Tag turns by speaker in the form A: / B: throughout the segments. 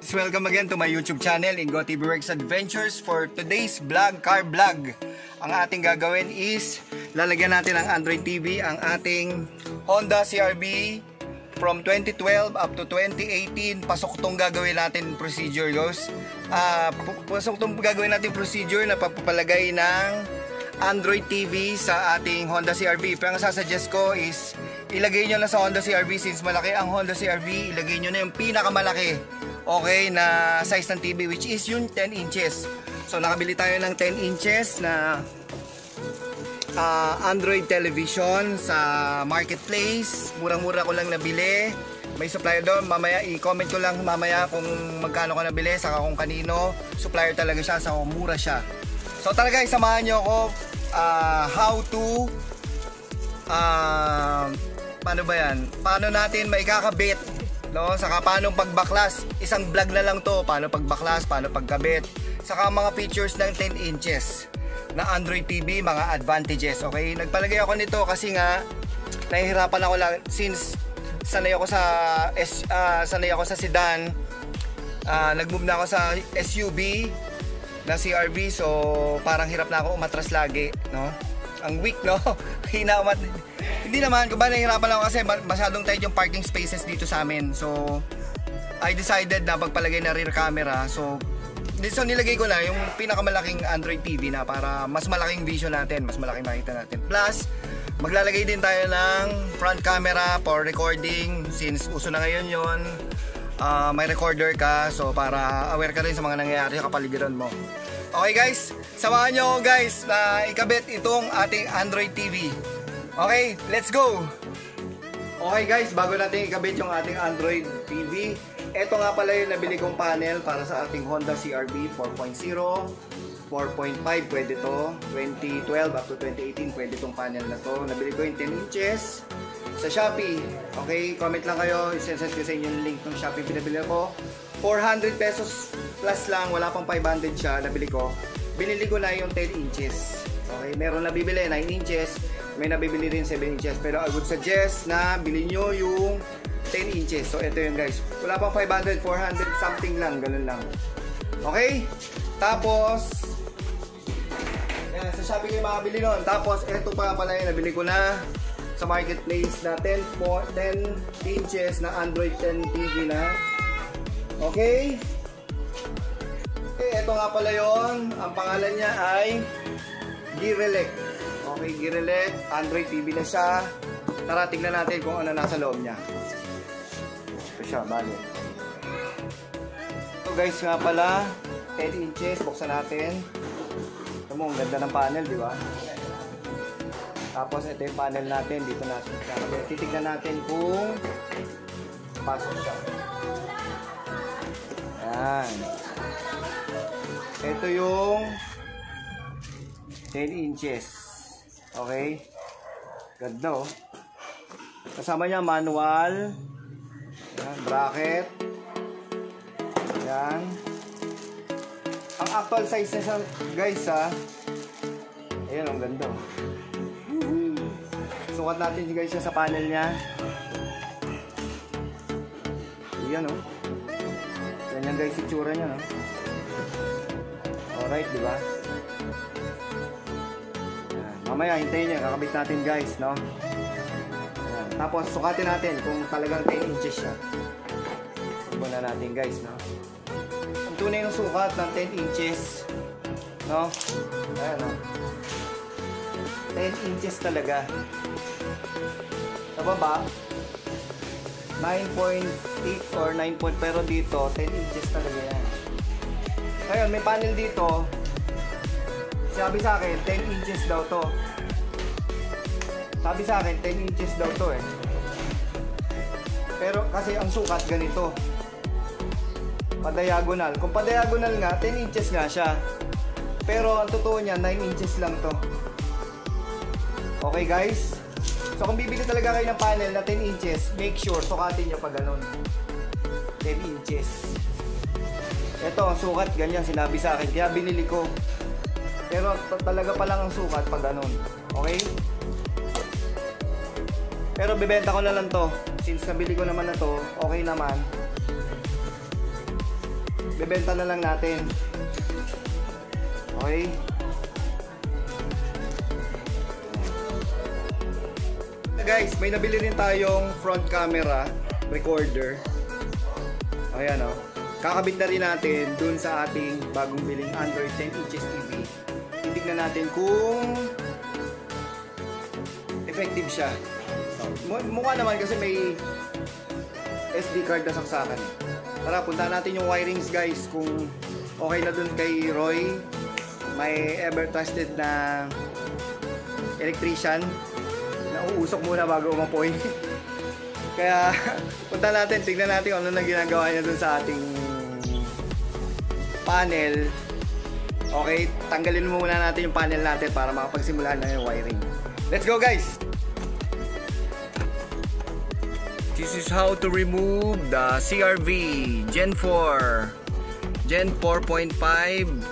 A: Welcome again to my YouTube channel, Ingo TV Works Adventures. For today's vlog, car vlog, ang ating gagawin is lalagyan natin ng Android TV ang ating Honda CR-V from 2012 up to 2018. Pasok tong gagawin natin procedure, guys. Pasok tong gagawin natin procedure na pagpapalagay ng Android TV sa ating Honda CR-V. Pero ang sasuggest ko is ilagay nyo na sa Honda CR-V, since malaki ang Honda CR-V, ilagay nyo na yung pinakamalaki, okay, na size ng TV, which is yung 10 inches. So nakabili tayo ng 10 inches na Android television sa marketplace. Murang-mura ko lang nabili. May supplier doon. Mamaya i-comment ko lang mamaya kung magkano ko nabili, saka kung kanino. Supplier talaga siya, saka mura siya. So talaga isamahan nyo ako how to paano ba yan? Paano natin maikakabit, no? Saka paano pagbaklas. Isang vlog na lang to. Paano pagbaklas, paano pagkabit. Saka mga features ng 10 inches na Android TV, mga advantages. Okay, nagpalagay ako nito kasi nga nahihirapan ako lang since sanay ako sa sedan. Nag-move na ako sa SUV na CR-V, so parang hirap na ako umatras lagi, no? Ang weak, no? Hindi naman, kung ba nahihirapan ako kasi masyadong tight yung parking spaces dito sa amin. So I decided na pagpalagay na rear camera. So nilagay ko na yung pinakamalaking Android TV na para mas malaking vision natin, mas malaking makita natin. Plus, maglalagay din tayo ng front camera for recording, since uso na ngayon yon. May recorder ka, so para aware ka rin sa mga nangyayari sa kapaligiran mo. Okay guys, samahan nyo ako guys na ikabit itong ating Android TV. Okay, let's go! Okay guys, bago natin ikabit yung ating Android TV, ito nga pala yung nabili kong panel para sa ating Honda CR-V 4.0, 4.5 pwede to, 2012 up to 2018 pwede tong panel na to. Nabili ko yung 10 inches sa Shopee. Okay, comment lang kayo, isensend ko sa inyo yung link ng Shopee pinabili ko. 400 pesos plus lang, wala pang 500 siya, nabili ko. Binili ko na yung 10 inches. Okay, meron na bibili 9 inches, may nabibili rin 7 inches, pero I would suggest na bilhin nyo yung 10 inches. So ito yun guys, wala pang 500, 400 something lang, ganun lang. Okay, tapos yan, sa Shopee kayo makabili nun. Tapos ito pa pala yung nabili ko na sa marketplace na 10 inches na Android 10 TV na. Okay, ito nga pala yon. Ang pangalan niya ay Gearelec. Okay, Gearelec Android TV na siya. Tara, tignan natin kung ano nasa loob niya. Ito siya, bali. Ito guys nga pala, 10 inches, buksan natin. Ito mo, ang ganda ng panel, di ba? Tapos ito yung panel natin, dito natin. Titignan natin kung pasok siya. Ayan. Ito yung 10 inches. Okay? Ganda, oh. Kasama niya manual. Ayan, bracket. Ayan. Ang actual size niya guys, ha. Ayan, ang ganda, oh. Sukat natin guys sa panel niya. Ayan, oh. Ganyan guys itsura niya, no? Alright, di ba? Mamaya hintayin niya, kakabit natin guys, no? Ayan. Tapos sukatin natin kung talagang 10 inches siya. Subukan na natin guys, no? Ang tunay ng sukat ng 10 inches, no? Ayan, no? 10 inches talaga. Sa baba 9.8 or 9 point, pero dito 10 inches talaga yan. Ngayon may panel dito, sabi sa akin 10 inches daw to. Sabi sa akin 10 inches daw to eh. Pero kasi ang sukat ganito, pa-diagonal. Kung pa-diagonal nga 10 inches nga siya, pero ang totoo niya 9 inches lang to. Okay guys, so kung bibili talaga kayo ng panel na 10 inches, make sure sukatin nyo pa ganun, 10 inches. Ito ang sukat, ganyan sinabi sa akin, kaya binili ko. Pero talaga pa lang ang sukat pag ganun. Okay? Pero bibenta ko na lang to, since nabili ko naman na to, okay naman. bebenta na lang natin. Okay? Guys, may nabili rin tayong front camera recorder. Ayan o. Kakabit na rin natin dun sa ating bagong biling Android 10 inches TV. Titignan natin kung effective siya. Mukha naman kasi may SD card na saksakan. Tara, punta natin yung wirings guys kung okay na dun kay Roy. May ever trusted na electrician. Nauusok muna bago umapoy. Kaya punta natin, tignan natin kung ano na ginagawa niya dun sa ating panel. Okay, tanggalin muna natin yung panel natin para makapagsimulan na yung wiring. Let's go guys! This is how to remove the CRV Gen 4 Gen 4.5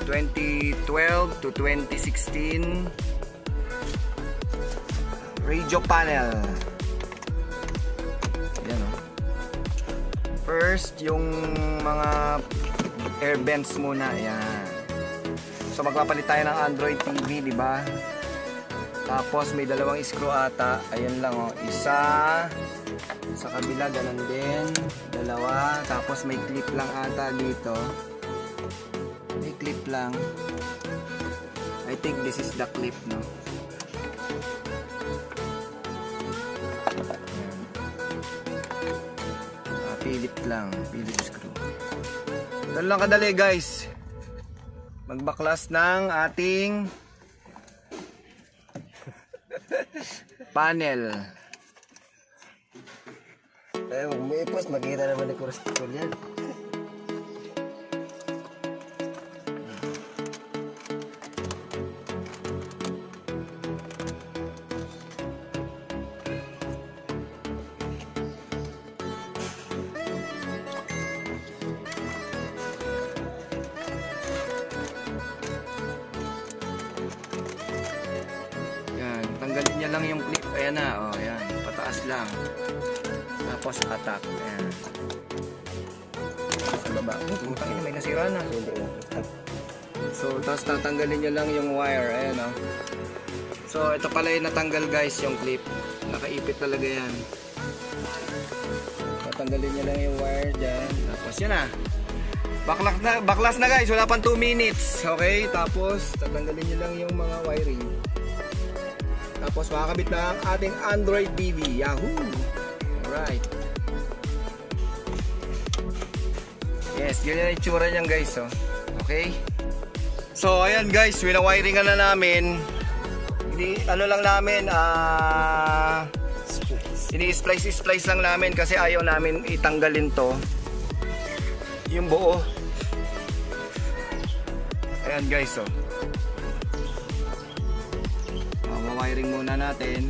A: 2012 to 2016 radio panel. Yan o. First, yung mga air vents muna. Ayan. So magpapalit tayo ng Android TV, di ba? Tapos may dalawang screw ata. Ayan lang o. Isa sa kabila, ganun din. Dalawa. Tapos may clip lang ata dito. May clip lang. I think this is the clip, no? Philip lang, Philip screw. Ganun lang kadali guys. Magbaklas ng ating panel.
B: Eh, kung may post, makita naman ni Kurastol yan.
A: Tanggalin niya lang yung clip. Ayan na. O, ayan. Pataas lang. Tapos attack. Ayan. Sa baba. Putang ina, may nasira na. So, tapos tatanggalin niya lang yung wire. Ayan o. So, ito pala yung natanggal guys, yung clip. Nakaipit talaga yan. Tatanggalin niya lang yung wire dyan. Tapos yun na. Baklas na guys. Wala pang 2 minutes. Okay? Tapos, tatanggalin niya lang yung mga wiring. Tapos makakabit na ang ating Android TV. Yahoo! Alright. Yes, ganyan ang itsura niyan guys. Oh. Okay? So, ayan guys. Winawiringan na namin. Ano lang namin, ini-splice lang namin kasi ayaw namin itanggalin to. Yung buo. Ayan guys. Oh. Wiring muna natin.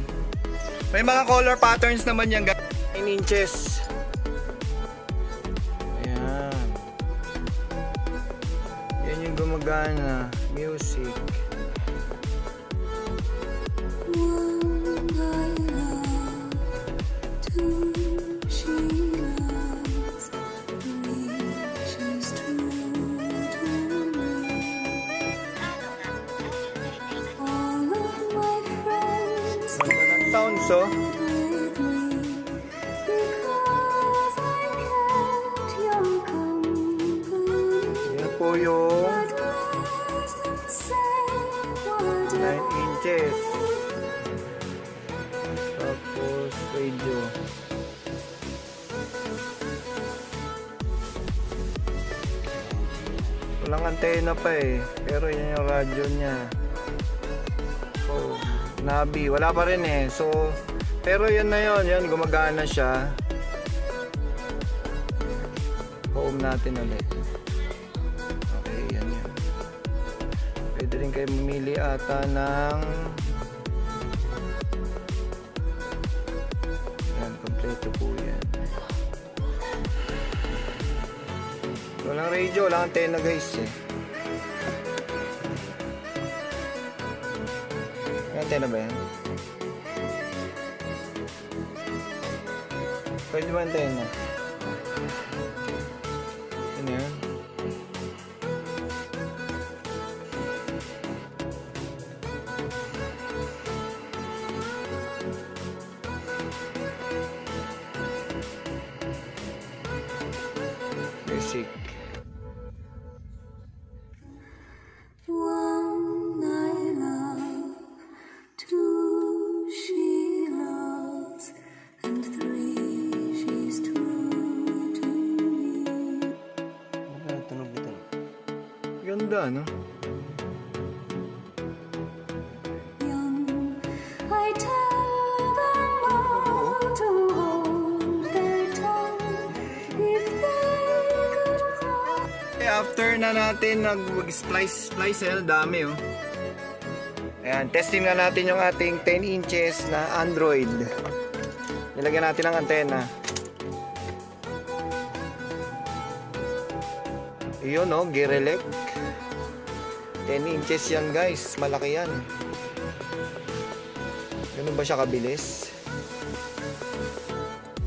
A: May mga color patterns naman yan guys. 9 inches. Ayan. Yan yung gumagana. Music. Sounds so. Yan po yung 9 inches. Tapos radio. Walang antena pa eh. Pero yan yung radyo niya. So, Nabi, wala pa rin eh. So, pero yan na yun. Yan, gumagana siya. Home natin ulit. Okay, yan yun. Pwede rin kayo mamili ata ng yan, kompleto po yan. Walang radio, walang antena guys eh. Antena ba yan? Pwede ba antena? Ano yan? Music.
C: One I love, two she loves, and three she's true to me.
B: Ano tunog ito?
A: Ganda, no?
C: Young, I tell them all to hold their tongue if they could cry.
A: After na natin nag-splice, dami oh. Ayan, testing na natin yung ating 10 inches na Android. Nilagyan natin ng antena. Iyon oh, Gear-Elec. 10 inches yan guys, malaki yan. Ganun ba siya kabilis?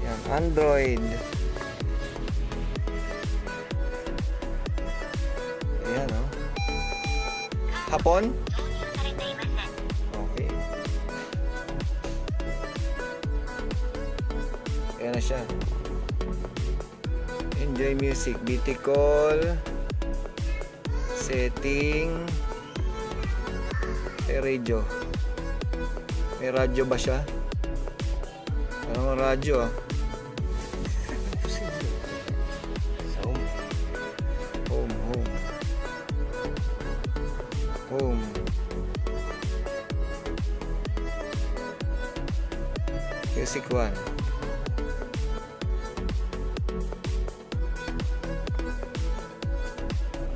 A: Yan, Android. Ayan oh. Hapon? Okay. Ayan na siya. Enjoy music, BT call, setting, radio. May radyo ba siya? Anong radyo ah? Home. Music 1.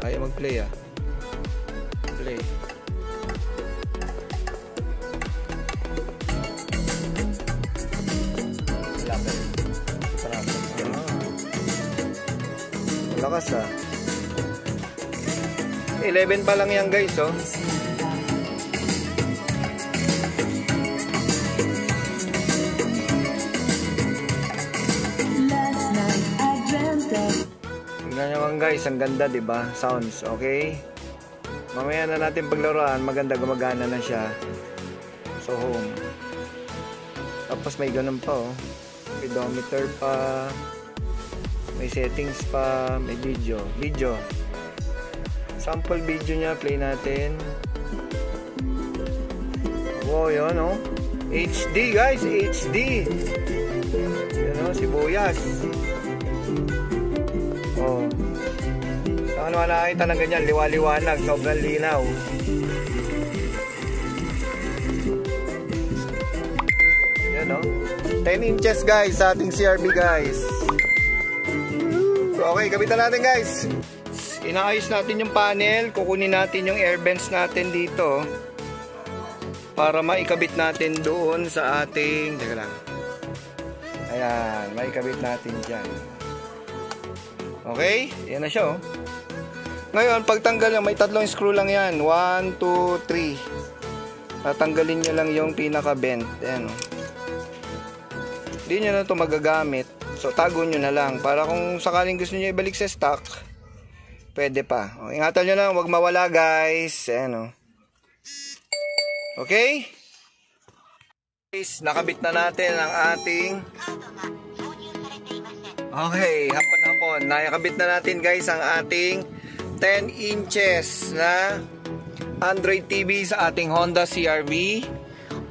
A: Ayaw mag-play ah. Play. Lakas ah. 11 pa lang yan guys oh. Tingnan naman guys, ang ganda 'di ba? Sounds, okay? Mamaya na natin paglaruan, maganda gumagana na siya. So home. Tapos may ganun pa oh. Speedometer pa. May settings pa, may video. Sample video niya, play natin. Wow, yun oh. HD guys, HD. Yan oh, sibuyas. Oh. Saan naman nakakita ng ganyan, liwa-liwanag, sobrang linaw. Yan oh. 10 inches guys sa ating CRV guys. So, okay, kabitan natin guys. Inaayos natin yung panel, kukunin natin yung air vents natin dito para maikabit natin doon sa ating, teka lang. Ayan, maikabit natin dyan. Okay, yan na siya oh. Ngayon, pagtanggal yan, may tatlong screw lang yan. 1, 2, 3. Tatanggalin nyo lang yung pinaka vent. Ayan oh. Hindi nyo na ito magagamit. So, tago nyo na lang para kung sakaling gusto nyo ibalik sa stock, pwede pa. O, ingatan nyo lang, huwag mawala guys. Ayan o. Okay? Guys, nakabit na natin ang ating... Okay, hapon-hapon. Nakabit na natin guys ang ating 10 inches na Android TV sa ating Honda CR-V.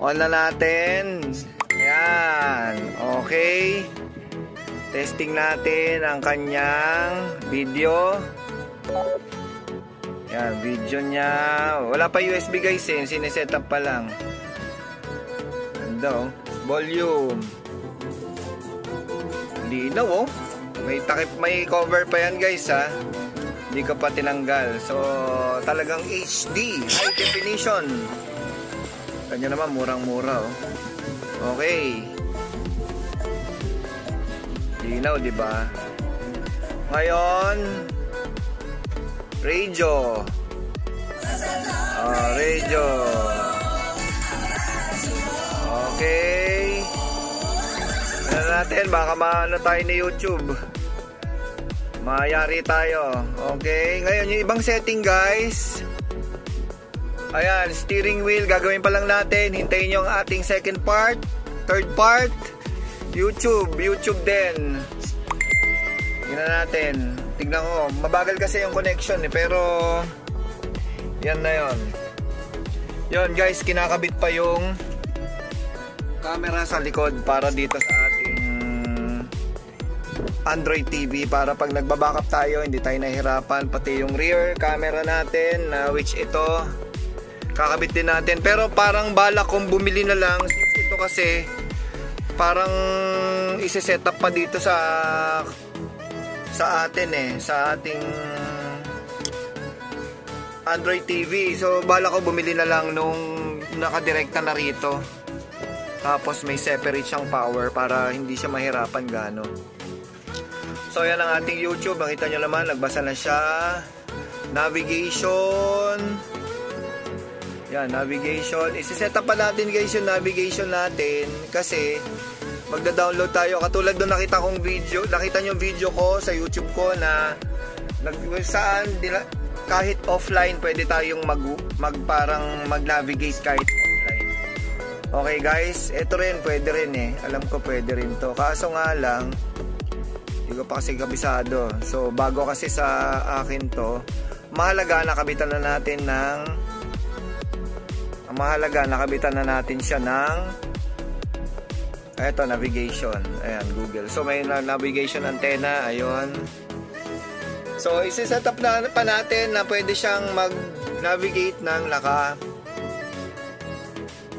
A: On na natin. Ayan. Okay. Testing natin ang kanyang video. Yan, video niya. Wala pa USB guys eh. Sineset up pa lang. Ganda oh. Volume. Linaw oh. May takip, may cover pa yan guys ha. Hindi ka pa tinanggal. So, talagang HD. High definition. Kanya naman, murang-mura oh. Okay. Linaw, di ba? Ngayon, radio. Radio. Okay. Ano natin, baka maano tayo ni YouTube. Mayari tayo. Okay. Ngayon, yung ibang setting guys. Ayan, steering wheel. Gagawin pa lang natin. Hintayin nyo ang ating second part. Third part. YouTube din. Tingnan natin. tignan ko. Mabagal kasi yung connection eh, pero yan na yon. Yon guys, kinakabit pa yung camera sa likod para dito sa ating Android TV, para pag nagbabackup tayo hindi tayo nahihirapan. Pati yung rear camera natin na which ito kakabit din natin, pero parang balak kong bumili na lang since ito kasi parang isi-set up pa dito sa atin eh, sa ating Android TV. So balak ko bumili na lang nung nakadirekta na rito, tapos may separate siyang power para hindi siya mahirapan gaano. So yan ang ating YouTube. Makita nyo naman, nagbasa na siya. Navigation. Yan, navigation. Isi-set up pa natin guys yung navigation natin kasi magda-download tayo. Katulad doon nakita kong video, nakita nyo yung video ko sa YouTube ko na saan kahit offline pwede tayong parang mag-navigate kahit offline. Okay guys, ito rin pwede rin eh. Alam ko pwede rin to. Kaso nga lang hindi ko pa kasi kabisado. So bago kasi sa akin to, mahalaga nakabitan na natin siya ng eto, navigation. Ayan, Google. So may navigation antenna, ayun. So isi-set up na pa natin na pwede siyang mag-navigate ng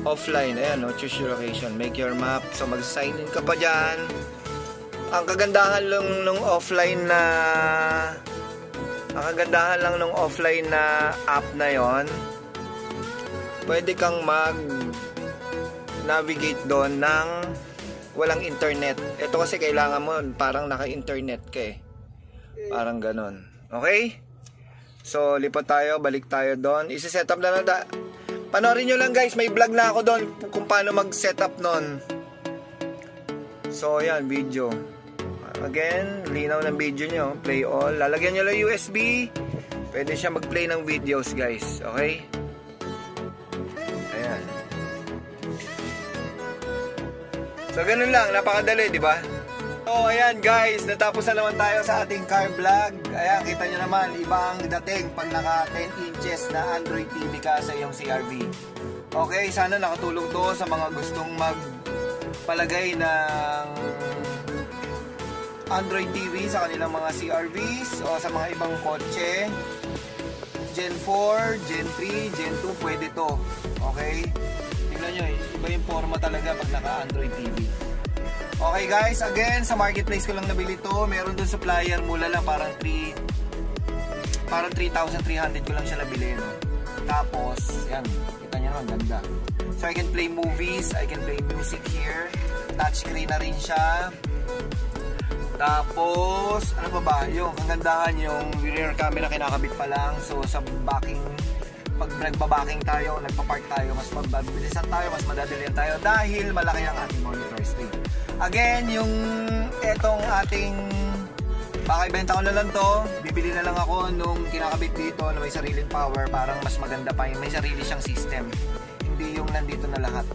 A: offline. Ayan, no? Choose your location, make your map. So mag-sign in ka pa dyan. Ang kagandahan lang nung offline na app na yon, pwede kang mag-navigate doon ng walang internet. Ito kasi kailangan mo parang naka-internet ka eh. Parang ganon. Okay? So lipat tayo, balik tayo doon. Isi-set up na lang. Panoorin nyo lang guys, may vlog na ako doon kung paano mag-set up nun. So yan, video. Again, linaw ng video nyo. Play all. Lalagyan nyo lang USB. Pwede siya mag-play ng videos guys. Okay? Ayan. So ganun lang. Napakadali, di ba? So ayan guys. Natapos na naman tayo sa ating car vlog. Ayan, kita nyo naman. Ibang dating pag naka 10 inches na Android TV ka sa iyong CRV. Okay, sana nakatulong to sa mga gustong magpalagay ng Android TV sa kanilang mga CRVs o sa mga ibang kotse. Gen 4, Gen 3, Gen 2, pwede to. Okay? Tingnan nyo, iba yung forma talaga pag naka-Android TV. Okay guys, again, sa marketplace ko lang nabili to. Meron dun supplier, mula lang parang 3,300 ko lang siya nabili. No? Tapos, yan, kita nyo naman, ganda. So I can play movies, I can play music here. Touchscreen na rin siya. Tapos, ano pa ba? Yung kagandahan, yung rear camera kinakabit pa lang. So, sa backing, pag nagbabaking tayo, nagpa-park tayo, mas mabilisan tayo, mas madadalian tayo dahil malaki ang ating monitor screen. Again, yung etong ating pakibenta ko na lang to, bibili na lang ako nung kinakabit dito na may sariling power, parang mas maganda pa yung may sarili siyang system. Hindi yung nandito na lahat.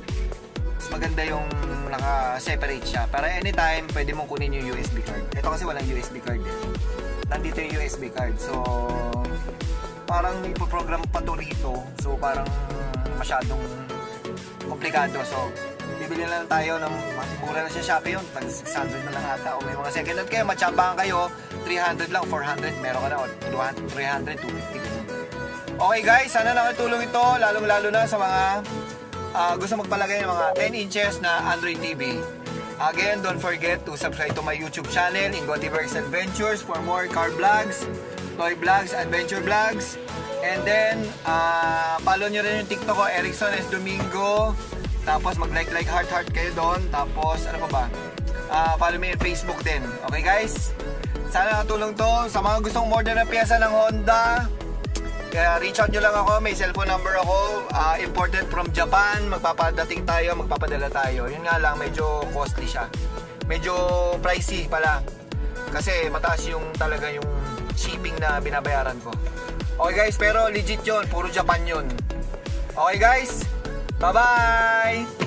A: Mas maganda yung naka-separate siya. Para anytime, pwede mong kunin yung USB card. Ito kasi walang USB card eh. Nandito yung USB card. So, parang ipoprogram pa to rito. So, parang masyadong komplikado. So, bibili na lang tayo ng mura na siya Shopee yun. Tag 600 na lang ata. O may mga second hand kayo, matsambahan kayo. 300 lang, 400. Meron ka na. 300, 250. Okay guys, sana nakatulong ito. Lalong-lalo na sa mga gusto magpalagay ng mga 10 inches na Android TV. Again, don't forget to subscribe to my YouTube channel, Ingotiverse Adventures, for more car vlogs, toy vlogs, adventure vlogs. And then, follow nyo rin yung TikTok ko, Erickson S. Domingo. Tapos mag-like, heart kayo doon. Tapos, ano pa ba? Follow me on Facebook din. Okay guys? Sana nakatulong to. Sa mga gustong order na piyesa ng Honda, kaya reach out nyo lang ako, may cellphone number ako, imported from Japan, magpapadating tayo, magpapadala tayo. Yun nga lang, medyo costly siya. Medyo pricey pala. Kasi mataas yung talaga yung shipping na binabayaran ko. Okay guys, pero legit yun, puro Japan yun. Okay guys, bye-bye!